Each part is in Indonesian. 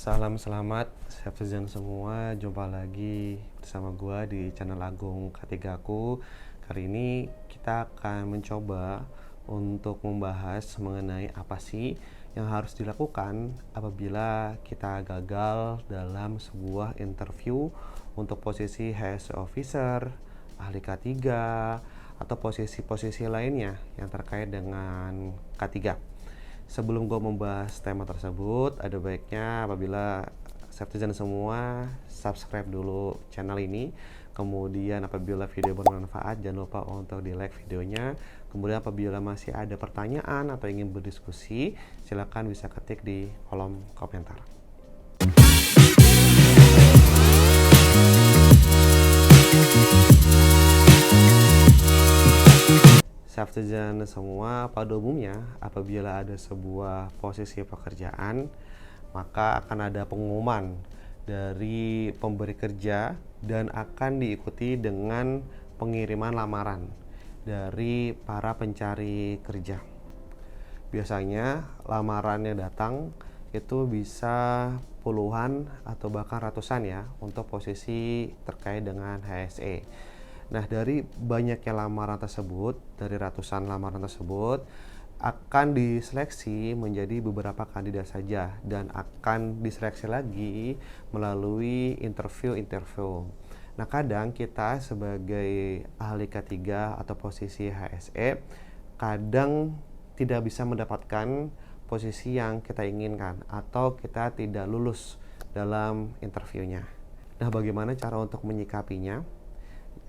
Salam selamat, citizen semua. Jumpa lagi bersama gua di channel Agung K3 aku. Kali ini kita akan mencoba untuk membahas mengenai apa sih yang harus dilakukan apabila kita gagal dalam sebuah interview untuk posisi HSE officer, ahli K3, atau posisi-posisi lainnya yang terkait dengan K3. Sebelum gue membahas tema tersebut, ada baiknya apabila citizen semua subscribe dulu channel ini. Kemudian apabila video bermanfaat, jangan lupa untuk di like videonya. Kemudian apabila masih ada pertanyaan atau ingin berdiskusi, silakan bisa ketik di kolom komentar. Citizen semua, pada umumnya apabila ada sebuah posisi pekerjaan, maka akan ada pengumuman dari pemberi kerja dan akan diikuti dengan pengiriman lamaran dari para pencari kerja. Biasanya lamarannya datang itu bisa puluhan atau bahkan ratusan ya untuk posisi terkait dengan HSE. Nah, dari banyaknya lamaran tersebut, dari ratusan lamaran tersebut, akan diseleksi menjadi beberapa kandidat saja dan akan diseleksi lagi melalui interview. Nah, kadang kita sebagai ahli K3 atau posisi HSE kadang tidak bisa mendapatkan posisi yang kita inginkan atau kita tidak lulus dalam interviewnya. Nah, bagaimana cara untuk menyikapinya?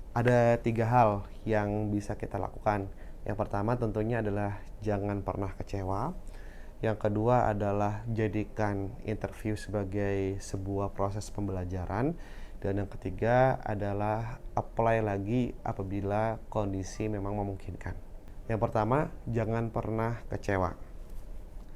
Ada 3 hal yang bisa kita lakukan. Yang pertama tentunya adalah jangan pernah kecewa. Yang kedua adalah jadikan interview sebagai sebuah proses pembelajaran. Dan yang ketiga adalah apply lagi apabila kondisi memang memungkinkan. Yang pertama, jangan pernah kecewa.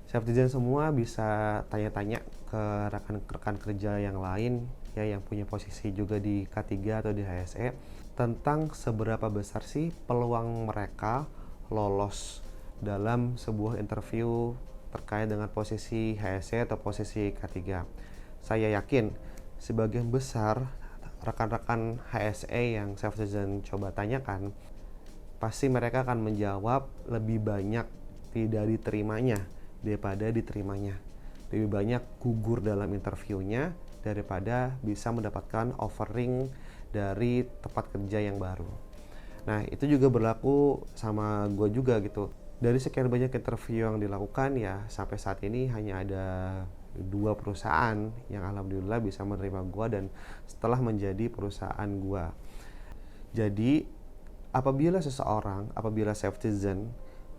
Citizen semua bisa tanya-tanya ke rekan-rekan kerja yang lain ya, yang punya posisi juga di K3 atau di HSE tentang seberapa besar sih peluang mereka lolos dalam sebuah interview terkait dengan posisi HSE atau posisi K3. Saya yakin sebagian besar rekan-rekan HSE yang citizen coba tanyakan, pasti mereka akan menjawab lebih banyak tidak diterimanya daripada diterimanya. Lebih banyak gugur dalam interviewnya daripada bisa mendapatkan offering dari tempat kerja yang baru. Nah, itu juga berlaku sama gue juga gitu. Dari sekian banyak interview yang dilakukan ya, sampai saat ini hanya ada 2 perusahaan yang alhamdulillah bisa menerima gue dan setelah menjadi perusahaan gue. Jadi, apabila citizen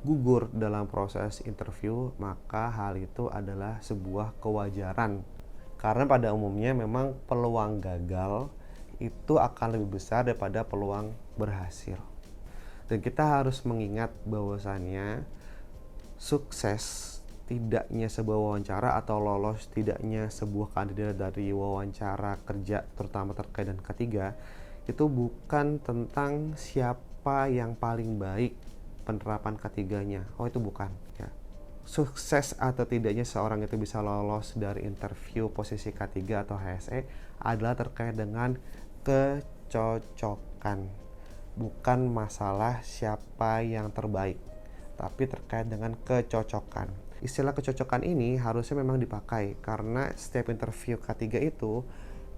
gugur dalam proses interview, maka hal itu adalah sebuah kewajaran. Karena pada umumnya memang peluang gagal itu akan lebih besar daripada peluang berhasil. Dan kita harus mengingat bahwasannya sukses tidaknya sebuah wawancara atau lolos tidaknya sebuah kandidat dari wawancara kerja terutama terkait dengan K3 itu bukan tentang siapa yang paling baik penerapan K3-nya. Oh, itu bukan ya. Sukses atau tidaknya seorang itu bisa lolos dari interview posisi K3 atau HSE adalah terkait dengan kecocokan, bukan masalah siapa yang terbaik, tapi terkait dengan kecocokan. Istilah kecocokan ini harusnya memang dipakai karena setiap interview K3 itu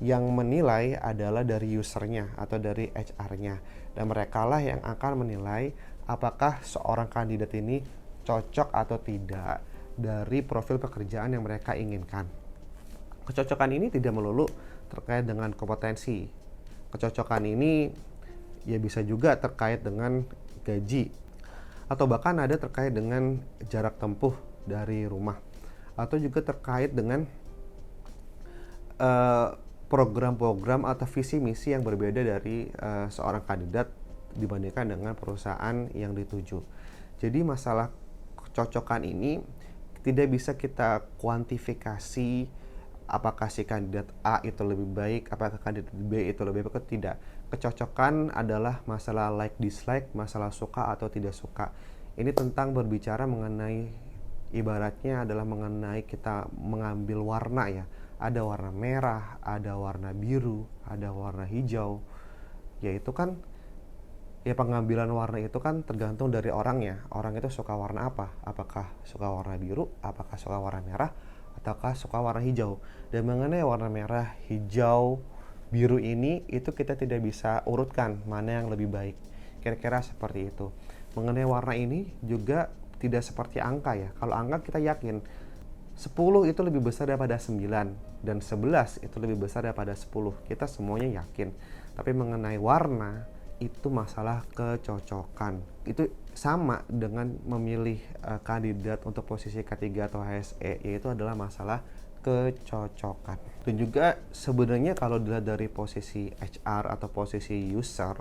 yang menilai adalah dari usernya atau dari HR-nya, dan mereka lah yang akan menilai apakah seorang kandidat ini cocok atau tidak dari profil pekerjaan yang mereka inginkan. Kecocokan ini tidak melulu terkait dengan kompetensi. Kecocokan ini ya bisa juga terkait dengan gaji atau bahkan ada terkait dengan jarak tempuh dari rumah atau juga terkait dengan program-program atau visi misi yang berbeda dari seorang kandidat dibandingkan dengan perusahaan yang dituju. Jadi masalah kecocokan ini tidak bisa kita kuantifikasi apakah si kandidat A itu lebih baik, apakah kandidat B itu lebih baik atau tidak. Kecocokan adalah masalah like dislike, masalah suka atau tidak suka. Ini tentang berbicara mengenai, ibaratnya adalah mengenai kita mengambil warna ya, ada warna merah, ada warna biru, ada warna hijau. Yaitu kan ya pengambilan warna itu kan tergantung dari orangnya. Orang itu suka warna apa? Apakah suka warna biru, apakah suka warna merah, ataukah suka warna hijau. Dan mengenai warna merah, hijau, biru ini itu kita tidak bisa urutkan mana yang lebih baik. Kira-kira seperti itu. Mengenai warna ini juga tidak seperti angka ya. Kalau angka kita yakin 10 itu lebih besar daripada 9 dan 11 itu lebih besar daripada 10. Kita semuanya yakin. Tapi mengenai warna itu masalah kecocokan. Itu sama dengan memilih kandidat untuk posisi K3 atau HSE, yaitu adalah masalah kecocokan. Dan juga sebenarnya kalau dilihat dari posisi HR atau posisi user,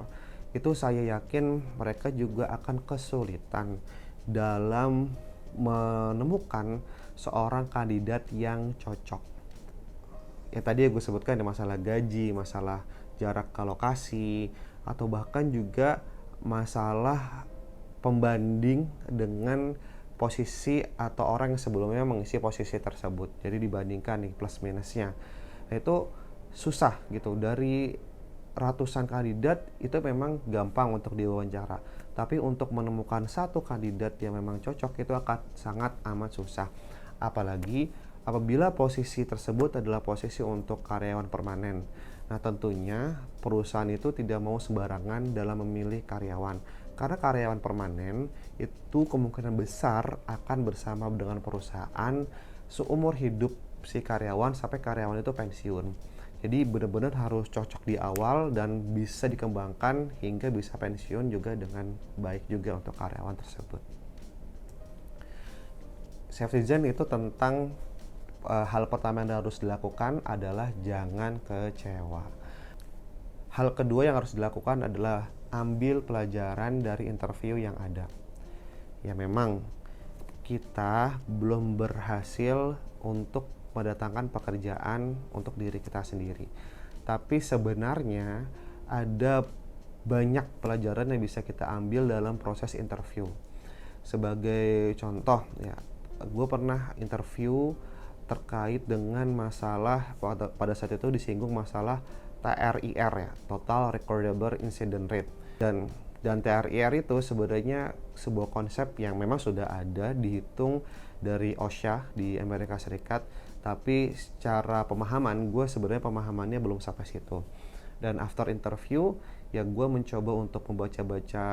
itu saya yakin mereka juga akan kesulitan dalam menemukan seorang kandidat yang cocok. Ya tadi gue sebutkan ada masalah gaji, masalah jarak ke lokasi, atau bahkan juga masalah pembanding dengan posisi atau orang yang sebelumnya mengisi posisi tersebut. Jadi dibandingkan nih plus minusnya. Nah, itu susah gitu. Dari ratusan kandidat itu memang gampang untuk diwawancara. Tapi untuk menemukan satu kandidat yang memang cocok itu akan sangat amat susah. Apalagi apabila posisi tersebut adalah posisi untuk karyawan permanen. Nah, tentunya perusahaan itu tidak mau sembarangan dalam memilih karyawan. Karena karyawan permanen itu kemungkinan besar akan bersama dengan perusahaan seumur hidup si karyawan sampai karyawan itu pensiun. Jadi benar-benar harus cocok di awal dan bisa dikembangkan hingga bisa pensiun juga dengan baik juga untuk karyawan tersebut. Safety Zen itu tentang hal pertama yang harus dilakukan adalah jangan kecewa. Hal kedua yang harus dilakukan adalah ambil pelajaran dari interview yang ada. Ya memang kita belum berhasil untuk mendatangkan pekerjaan untuk diri kita sendiri. Tapi sebenarnya ada banyak pelajaran yang bisa kita ambil dalam proses interview. Sebagai contoh ya, gue pernah interview terkait dengan masalah pada saat itu disinggung masalah TRIR ya, Total Recordable Incident Rate. Dan TRIR itu sebenarnya sebuah konsep yang memang sudah ada dihitung dari OSHA di Amerika Serikat, tapi secara pemahaman gue sebenarnya pemahamannya belum sampai situ. Dan after interview ya gue mencoba untuk membaca-baca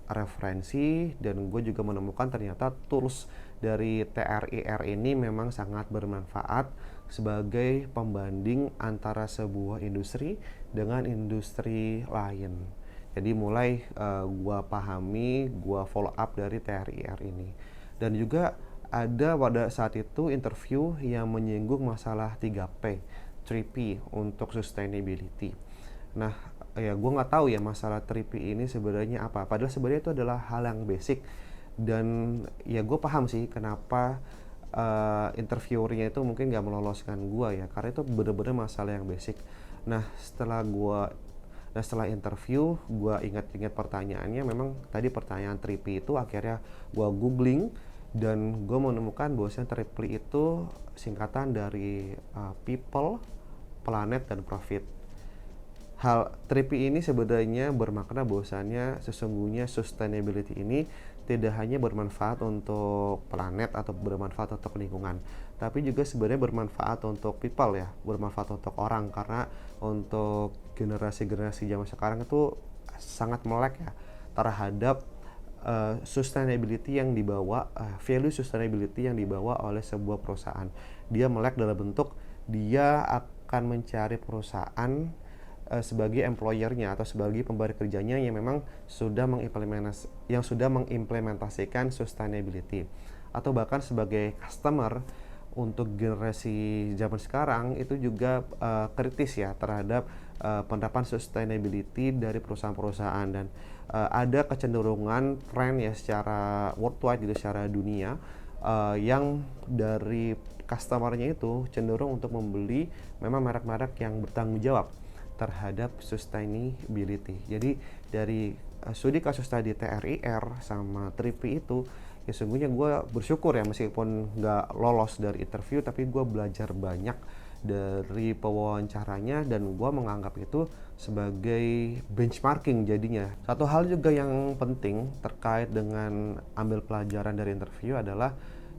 referensi dan gue juga menemukan ternyata tools dari TRIR ini memang sangat bermanfaat sebagai pembanding antara sebuah industri dengan industri lain. Jadi mulai gue pahami, gue follow up dari TRIR ini. Dan juga ada pada saat itu interview yang menyinggung masalah 3P, 3P untuk sustainability. Nah, ya gue nggak tahu ya masalah 3P ini sebenarnya apa. Padahal sebenarnya itu adalah hal yang basic. Dan ya gue paham sih kenapa interviewernya itu mungkin nggak meloloskan gue ya. Karena itu benar-benar masalah yang basic. Nah, setelah interview, gue ingat-ingat pertanyaannya. Memang tadi pertanyaan 3P itu akhirnya gue googling dan gue menemukan bahwasanya 3P itu singkatan dari people, planet, dan profit. Hal 3P ini sebenarnya bermakna bahwasanya sesungguhnya sustainability ini tidak hanya bermanfaat untuk planet atau bermanfaat untuk lingkungan, tapi juga sebenarnya bermanfaat untuk people ya, bermanfaat untuk orang, karena untuk generasi-generasi zaman sekarang itu sangat melek ya terhadap sustainability yang dibawa, value sustainability yang dibawa oleh sebuah perusahaan. Dia melek dalam bentuk dia akan mencari perusahaan sebagai employer-nya atau sebagai pemberi kerjanya yang memang sudah mengimplementasikan sustainability, atau bahkan sebagai customer untuk generasi zaman sekarang itu juga kritis ya terhadap penerapan sustainability dari perusahaan-perusahaan. Dan ada kecenderungan tren ya secara worldwide gitu, secara dunia, yang dari customer-nya itu cenderung untuk membeli memang merek-merek yang bertanggung jawab terhadap sustainability. Jadi dari studi kasus tadi TRIR sama 3P itu ya sungguhnya gue bersyukur ya, meskipun nggak lolos dari interview tapi gue belajar banyak dari pewawancaranya, dan gue menganggap itu sebagai benchmarking jadinya. Satu hal juga yang penting terkait dengan ambil pelajaran dari interview adalah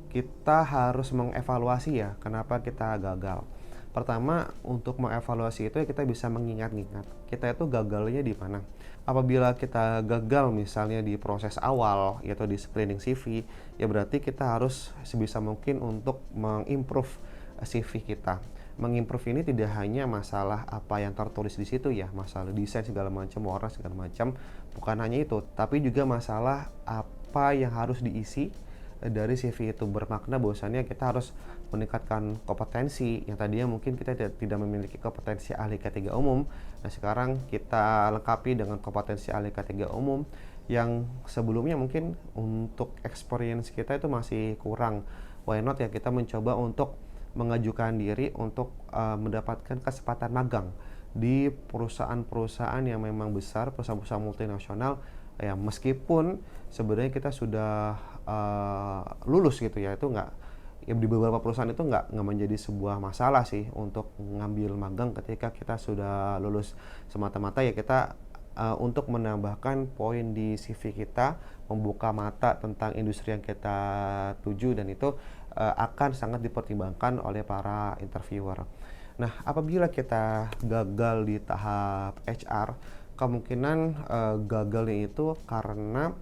kita harus mengevaluasi ya kenapa kita gagal. Pertama, untuk mengevaluasi itu ya kita bisa mengingat-ingat kita itu gagalnya di mana. Apabila kita gagal misalnya di proses awal yaitu di screening CV, ya berarti kita harus sebisa mungkin untuk mengimprove CV kita. Mengimprove ini tidak hanya masalah apa yang tertulis di situ ya, masalah desain segala macam, warna segala macam, bukan hanya itu, tapi juga masalah apa yang harus diisi dari CV itu. Bermakna bahwasannya kita harus meningkatkan kompetensi yang tadinya mungkin kita tidak memiliki kompetensi ahli K3 umum. Nah, sekarang kita lengkapi dengan kompetensi ahli K3 umum yang sebelumnya mungkin untuk experience kita itu masih kurang. Why not ya kita mencoba untuk mengajukan diri untuk mendapatkan kesempatan magang di perusahaan-perusahaan yang memang besar, perusahaan-perusahaan multinasional ya, meskipun sebenarnya kita sudah lulus gitu ya, itu nggak ya, di beberapa perusahaan itu nggak menjadi sebuah masalah sih untuk ngambil magang ketika kita sudah lulus. Semata-mata ya kita untuk menambahkan poin di CV kita, membuka mata tentang industri yang kita tuju, dan itu akan sangat dipertimbangkan oleh para interviewer. Nah, apabila kita gagal di tahap HR, kemungkinan gagalnya itu karena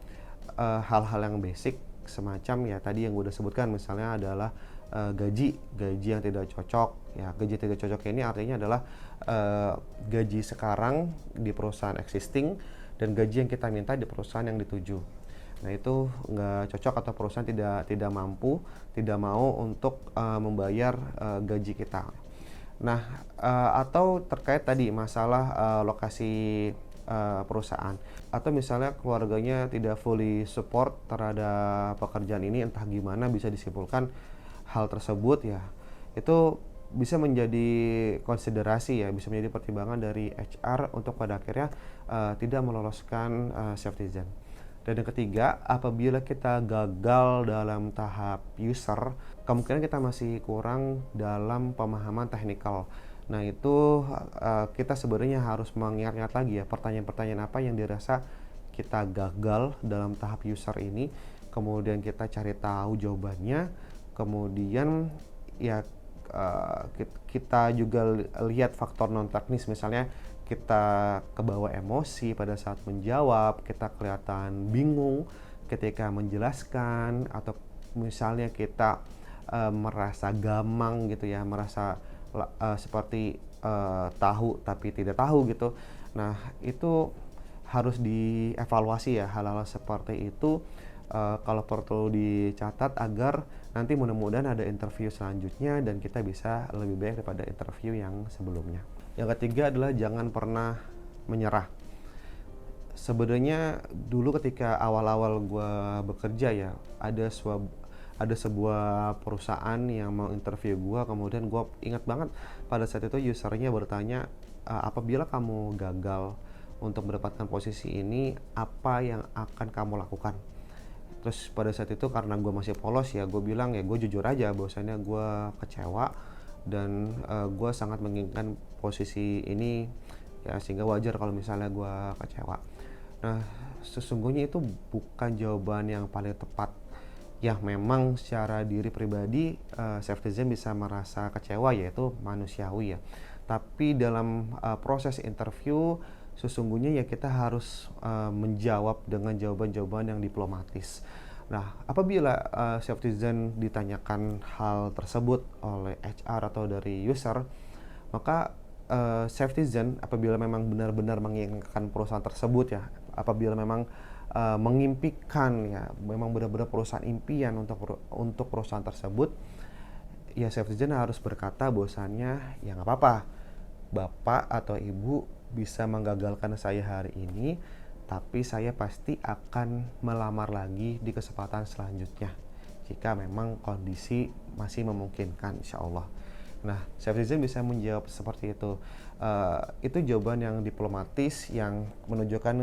hal-hal yang basic semacam ya tadi yang gue udah sebutkan, misalnya adalah gaji yang tidak cocok ya. Gaji tidak cocok ini artinya adalah gaji sekarang di perusahaan existing dan gaji yang kita minta di perusahaan yang dituju. Nah, itu nggak cocok atau perusahaan tidak mampu, tidak mau untuk membayar gaji kita. Nah, atau terkait tadi masalah lokasi perusahaan, atau misalnya keluarganya tidak fully support terhadap pekerjaan ini, entah gimana bisa disimpulkan hal tersebut ya, itu bisa menjadi konsiderasi ya, bisa menjadi pertimbangan dari HR untuk pada akhirnya tidak meloloskan Safetizen. Dan yang ketiga, apabila kita gagal dalam tahap user, kemungkinan kita masih kurang dalam pemahaman teknikal. Nah, itu kita sebenarnya harus mengingat-ingat lagi ya pertanyaan-pertanyaan apa yang dirasa kita gagal dalam tahap user ini, kemudian kita cari tahu jawabannya, kemudian ya kita juga lihat faktor non teknis, misalnya kita kebawa emosi pada saat menjawab, kita kelihatan bingung ketika menjelaskan, atau misalnya kita merasa gamang gitu ya, merasa seperti tahu tapi tidak tahu gitu. Nah, itu harus dievaluasi ya hal-hal seperti itu, kalau perlu dicatat agar nanti mudah-mudahan ada interview selanjutnya dan kita bisa lebih baik daripada interview yang sebelumnya. Yang ketiga adalah jangan pernah menyerah. Sebenarnya dulu ketika awal-awal gue bekerja ya, ada sebuah perusahaan yang mau interview gue, kemudian gue ingat banget pada saat itu usernya bertanya, apabila kamu gagal untuk mendapatkan posisi ini, apa yang akan kamu lakukan? Terus pada saat itu karena gue masih polos ya, gue bilang ya gue jujur aja bahwasanya gue kecewa dan gue sangat menginginkan posisi ini ya, sehingga wajar kalau misalnya gue kecewa. Nah, sesungguhnya itu bukan jawaban yang paling tepat. Ya, memang secara diri pribadi Safetizen bisa merasa kecewa, yaitu manusiawi ya. Tapi dalam proses interview sesungguhnya ya kita harus menjawab dengan jawaban-jawaban yang diplomatis. Nah, apabila Safetizen ditanyakan hal tersebut oleh HR atau dari user, maka Safetizen apabila memang benar-benar menginginkan perusahaan tersebut ya, apabila memang mengimpikan ya, memang benar-benar perusahaan impian untuk perusahaan tersebut, ya Safetizen harus berkata bahwasannya ya nggak apa-apa, bapak atau ibu bisa menggagalkan saya hari ini, tapi saya pasti akan melamar lagi di kesempatan selanjutnya jika memang kondisi masih memungkinkan, insya Allah. Nah, Safetizen bisa menjawab seperti itu. Itu jawaban yang diplomatis yang menunjukkan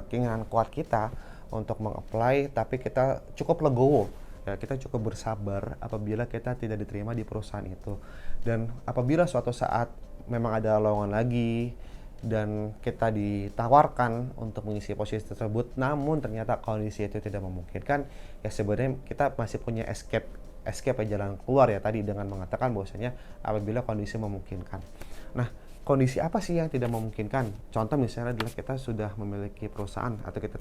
keinginan kuat kita untuk meng-apply, tapi kita cukup legowo ya kita cukup bersabar apabila kita tidak diterima di perusahaan itu. Dan apabila suatu saat memang ada lowongan lagi dan kita ditawarkan untuk mengisi posisi tersebut, namun ternyata kondisi itu tidak memungkinkan, ya sebenarnya kita masih punya escape jalan keluar ya tadi dengan mengatakan bahwasanya apabila kondisi memungkinkan. Nah, kondisi apa sih yang tidak memungkinkan? Contoh misalnya adalah kita sudah memiliki perusahaan atau kita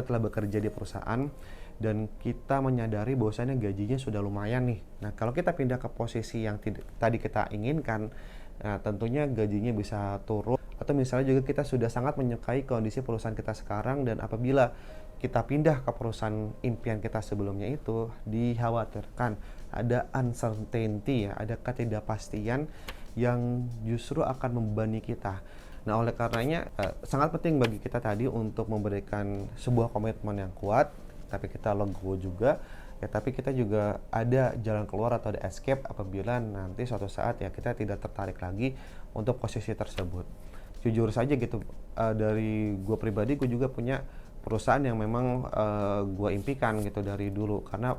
telah bekerja di perusahaan dan kita menyadari bahwasanya gajinya sudah lumayan nih. Nah, kalau kita pindah ke posisi yang tadi kita inginkan, nah, tentunya gajinya bisa turun. Atau misalnya juga kita sudah sangat menyukai kondisi perusahaan kita sekarang dan apabila kita pindah ke perusahaan impian kita sebelumnya itu, dikhawatirkan ada uncertainty ya, ada ketidakpastian yang justru akan membebani kita. Nah, oleh karenanya sangat penting bagi kita tadi untuk memberikan sebuah komitmen yang kuat, tapi kita legowo juga ya, tapi kita juga ada jalan keluar atau ada escape apabila nanti suatu saat ya kita tidak tertarik lagi untuk posisi tersebut. Jujur saja gitu, dari gue pribadi, gue juga punya perusahaan yang memang gue impikan gitu dari dulu, karena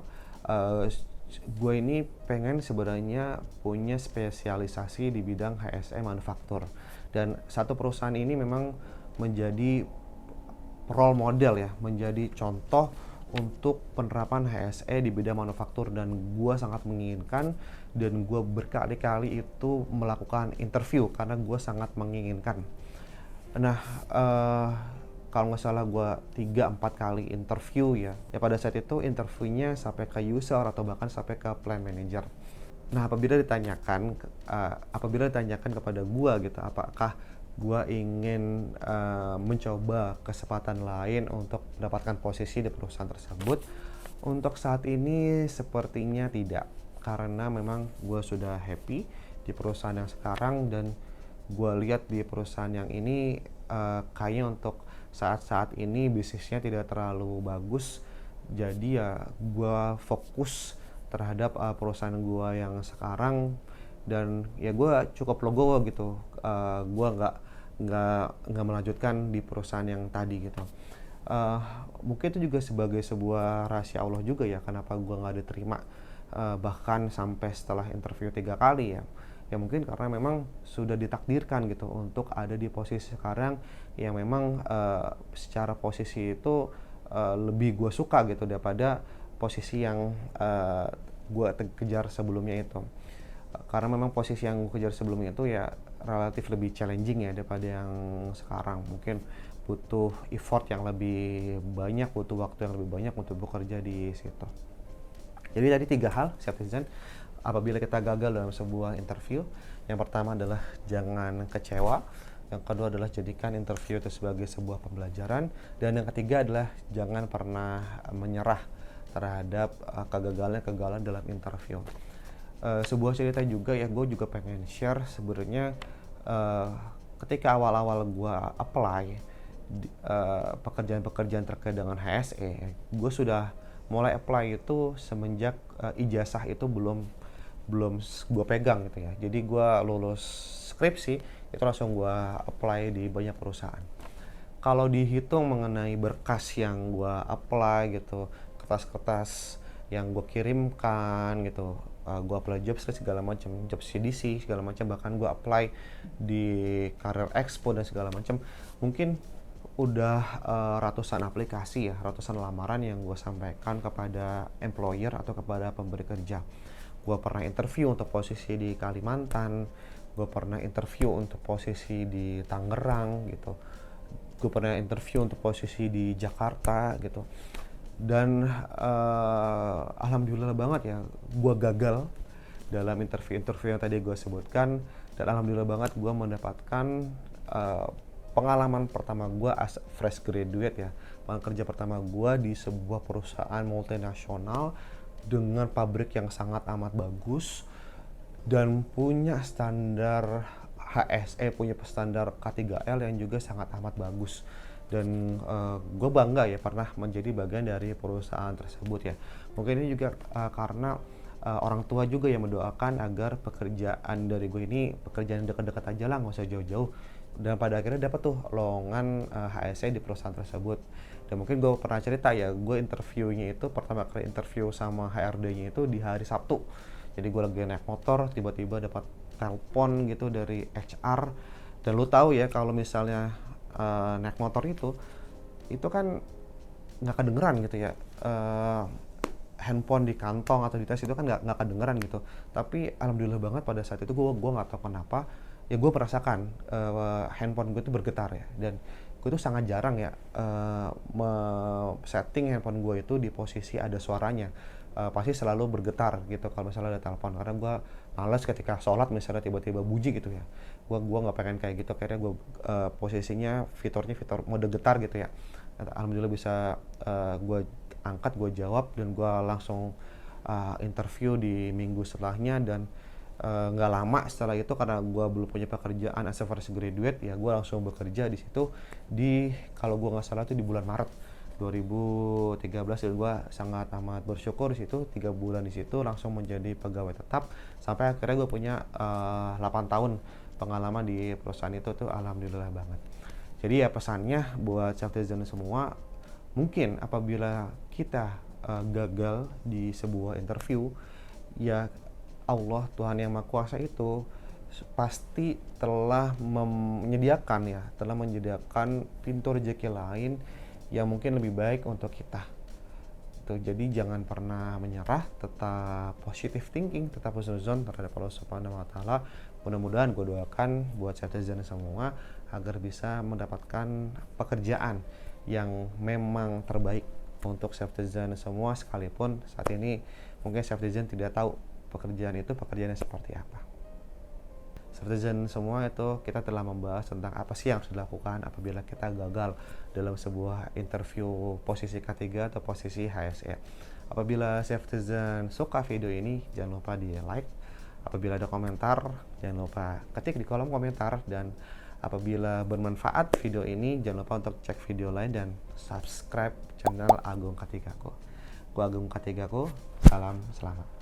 gue ini pengen sebenarnya punya spesialisasi di bidang HSE manufaktur, dan satu perusahaan ini memang menjadi role model ya, menjadi contoh untuk penerapan HSE di bidang manufaktur, dan gue sangat menginginkan dan gue berkali-kali itu melakukan interview karena gue sangat menginginkan. Nah, kalau nggak salah gue 3-4 kali interview ya pada saat itu interviewnya sampai ke user atau bahkan sampai ke plant manager. Nah, apabila ditanyakan kepada gue gitu, apakah gue ingin mencoba kesempatan lain untuk mendapatkan posisi di perusahaan tersebut, untuk saat ini sepertinya tidak, karena memang gue sudah happy di perusahaan yang sekarang, dan gue lihat di perusahaan yang ini kayaknya untuk saat-saat ini bisnisnya tidak terlalu bagus. Jadi ya gue fokus terhadap perusahaan gue yang sekarang, dan ya gue cukup legowo gitu. Gue nggak melanjutkan di perusahaan yang tadi gitu. Mungkin itu juga sebagai sebuah rahasia Allah juga ya, kenapa gue nggak diterima bahkan sampai setelah interview 3 kali ya. Ya mungkin karena memang sudah ditakdirkan gitu untuk ada di posisi sekarang yang memang secara posisi itu lebih gue suka gitu daripada posisi yang gue kejar sebelumnya itu. Karena memang posisi yang gue kejar sebelumnya itu ya relatif lebih challenging ya daripada yang sekarang. Mungkin butuh effort yang lebih banyak, butuh waktu yang lebih banyak untuk bekerja di situ. Jadi tadi 3 hal Cheftizen apabila kita gagal dalam sebuah interview. Yang pertama adalah jangan kecewa, yang kedua adalah jadikan interview itu sebagai sebuah pembelajaran, dan yang ketiga adalah jangan pernah menyerah terhadap kegagalan dalam interview. Sebuah cerita juga ya, gue juga pengen share sebenarnya ketika awal-awal gue apply pekerjaan-pekerjaan terkait dengan HSE, gue sudah mulai apply itu semenjak ijazah itu belum gue pegang gitu ya. Jadi gue lulus skripsi itu langsung gue apply di banyak perusahaan. Kalau dihitung mengenai berkas yang gue apply gitu, kertas-kertas yang gue kirimkan gitu, gue apply job segala macam, job CDC segala macam, bahkan gue apply di Career Expo dan segala macam, mungkin udah ratusan aplikasi ya, ratusan lamaran yang gue sampaikan kepada employer atau kepada pemberi kerja. Gue pernah interview untuk posisi di Kalimantan, gue pernah interview untuk posisi di Tangerang gitu, gue pernah interview untuk posisi di Jakarta gitu, dan alhamdulillah banget ya gue gagal dalam interview yang tadi gue sebutkan, dan alhamdulillah banget gue mendapatkan pengalaman pertama gue as fresh graduate ya, pengalaman kerja pertama gue di sebuah perusahaan multinasional dengan pabrik yang sangat amat bagus dan punya standar HSE, punya standar K3L yang juga sangat amat bagus, dan gue bangga ya pernah menjadi bagian dari perusahaan tersebut ya. Mungkin ini juga karena orang tua juga yang mendoakan agar pekerjaan dari gue ini pekerjaan dekat-dekat aja lah, nggak usah jauh-jauh, dan pada akhirnya dapat tuh lowongan HSE di perusahaan tersebut. Dan mungkin gue pernah cerita ya, gue interviewnya itu pertama kali interview sama HRD-nya itu di hari Sabtu. Jadi gue lagi naik motor, tiba-tiba dapat telepon gitu dari HR. Dan lu tahu ya kalau misalnya naik motor itu kan nggak kedengeran gitu ya. Handphone di kantong atau di tas itu kan nggak kedengeran gitu. Tapi alhamdulillah banget pada saat itu gue nggak tahu kenapa ya gue merasakan handphone gue itu bergetar ya. Dan gue tuh sangat jarang ya setting handphone gue itu di posisi ada suaranya. Pasti selalu bergetar gitu kalau misalnya ada telepon, karena gue males ketika sholat misalnya tiba-tiba bunyi gitu ya. Gue nggak pengen kayak gitu, akhirnya gue posisinya fitur mode getar gitu ya. Alhamdulillah bisa gue angkat, gue jawab, dan gue langsung interview di minggu setelahnya. Dan nggak lama setelah itu, karena gue belum punya pekerjaan as a fresh graduate, ya gue langsung bekerja di situ kalau gue nggak salah itu di bulan Maret 2013. Dan gue sangat amat bersyukur di situ 3 bulan di situ langsung menjadi pegawai tetap, sampai akhirnya gue punya 8 tahun pengalaman di perusahaan itu tuh, alhamdulillah banget. Jadi ya pesannya buat self designer semua, mungkin apabila kita gagal di sebuah interview, ya Allah Tuhan yang Maha Kuasa itu pasti telah menyediakan pintu rezeki lain yang mungkin lebih baik untuk kita. Jadi jangan pernah menyerah, tetap positive thinking, tetap husnuzon terhadap Allah Subhanahu wa taala. Mudah-mudahan gue doakan buat citizen semua agar bisa mendapatkan pekerjaan yang memang terbaik untuk citizen semua, sekalipun saat ini mungkin citizen tidak tahu pekerjaannya seperti apa. Citizen semua itu kita telah membahas tentang apa sih yang harus dilakukan apabila kita gagal dalam sebuah interview posisi K3 atau posisi HSE. Apabila citizen suka video ini, jangan lupa di like. Apabila ada komentar, jangan lupa ketik di kolom komentar. Dan apabila bermanfaat video ini, jangan lupa untuk cek video lain dan subscribe channel Agung K3ku. Gua Agung K3ku, salam selamat.